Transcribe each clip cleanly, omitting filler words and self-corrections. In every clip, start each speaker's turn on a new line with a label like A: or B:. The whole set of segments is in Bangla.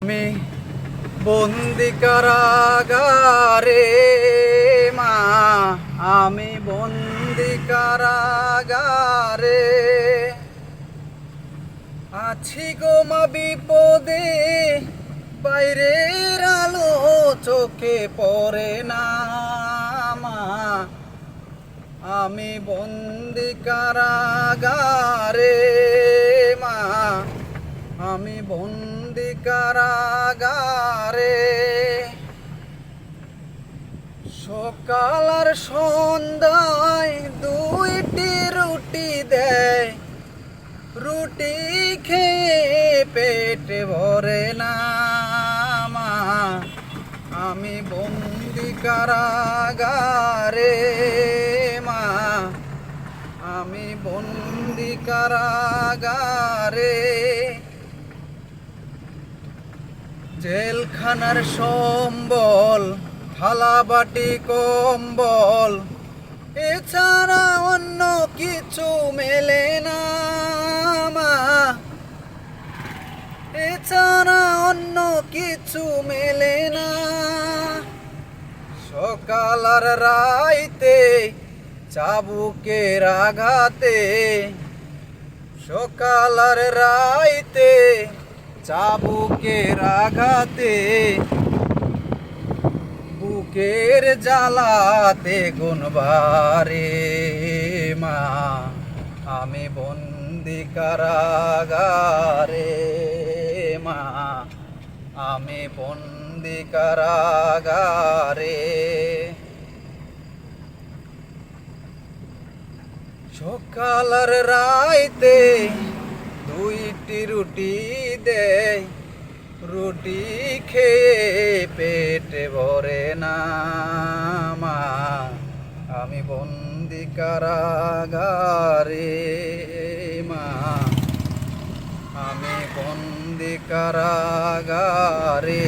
A: আমি বন্দি কারাগারে মা, আমি বন্দি কারাগারে আছি গো মা বিপদে, বাইরের আলো চোখে পড়ে না মা, আমি বন্দি কারাগারে মা, আমি বন্দি কারাগারে। সকাল আর সন্ধ্যায় দুইটি রুটি দেয়, রুটি খেয়ে পেট ভরে না মা, আমি বন্দি কারাগারে মা, আমি বন্দি কারাগারে। জেলখানার সম্বল, থালা বাটি কম্বল, এছাড়া অন্য কিছু মেলে না মা, এছাড়া অন্য কিছু মেলে না। সকাল আর রাইতে চাবুকের আঘাতে, সকাল আর রাইতে চাবুকের আঘাতে, বুকের জ্বালাতে গুনবারে মা, আমি বন্দি কারাগারে মা, আমি বন্দি কারাগারে। সকাল আর রাইতে দুইটি রুটি দেয়, রুটি খেয়ে পেট ভরে না মা, আমি বন্দি কারাগারে মা, আমি বন্দি কারাগারে।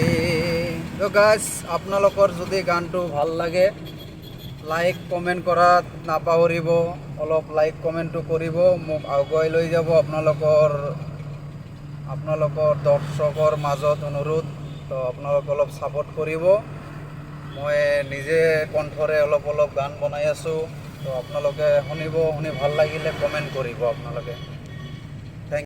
A: তো গাইস, আপোনালোকৰ যদি গানটো ভাল লাগে লাইক কমেণ্ট কৰাত নাপাহৰিব, অলপ লাইক কমেণ্টটো কৰিব, মোক আগুৱাই লৈ যাব। আপোনালোকৰ দৰ্শকৰ মাজত অনুৰোধ, তো আপোনালোকে অলপ ছাপোৰ্ট কৰিব। মই নিজে কণ্ঠৰে অলপ গান বনাই আছোঁ, তো আপোনালোকে শুনিব, শুনি ভাল লাগিলে কমেণ্ট কৰিব আপোনালোকে।